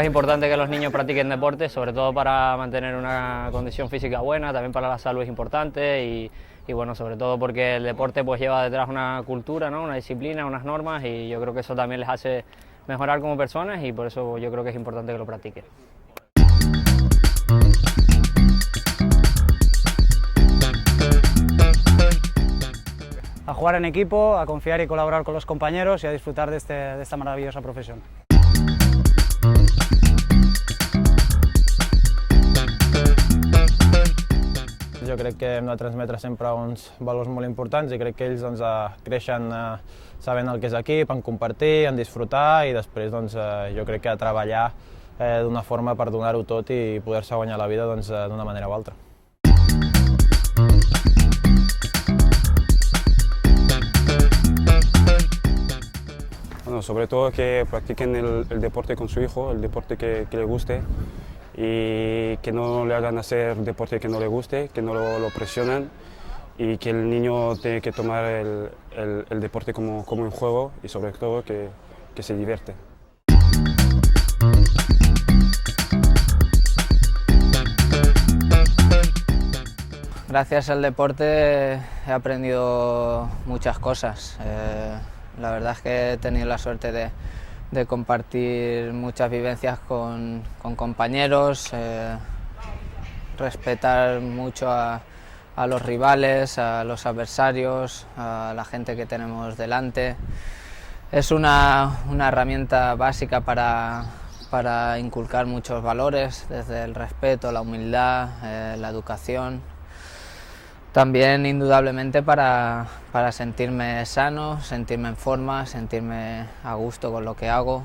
es importante que los niños practiquen deporte, sobre todo para mantener una condición física buena, también para la salud es importante y bueno, sobre todo porque el deporte pues lleva detrás una cultura, ¿no? Una disciplina, unas normas y yo creo que eso también les hace mejorar como personas y por eso yo creo que es importante que lo practiquen. A jugar en equipo, a confiar y colaborar con los compañeros y a disfrutar de esta maravillosa profesión. Jo crec que hem de transmetre sempre uns valors molt importants i crec que ells doncs, creixen sabent el que és equip, en compartir, en disfrutar i després doncs, jo crec que a treballar d'una forma per donar-ho tot i poder-se guanyar la vida doncs, d'una manera o altra. Bueno, sobre todo que practiquen el deporte con su hijo, el deporte que le guste y que no le hagan hacer deporte que no le guste, que no lo presionan y que el niño tiene que tomar el deporte como un juego y sobre todo que se divierte. Gracias al deporte he aprendido muchas cosas. La verdad es que he tenido la suerte de compartir muchas vivencias con compañeros, respetar mucho a los rivales, a los adversarios, a la gente que tenemos delante. Es una herramienta básica para inculcar muchos valores, desde el respeto, la humildad, la educación. También indudablemente para sentirme sano, sentirme en forma, sentirme a gusto con lo que hago.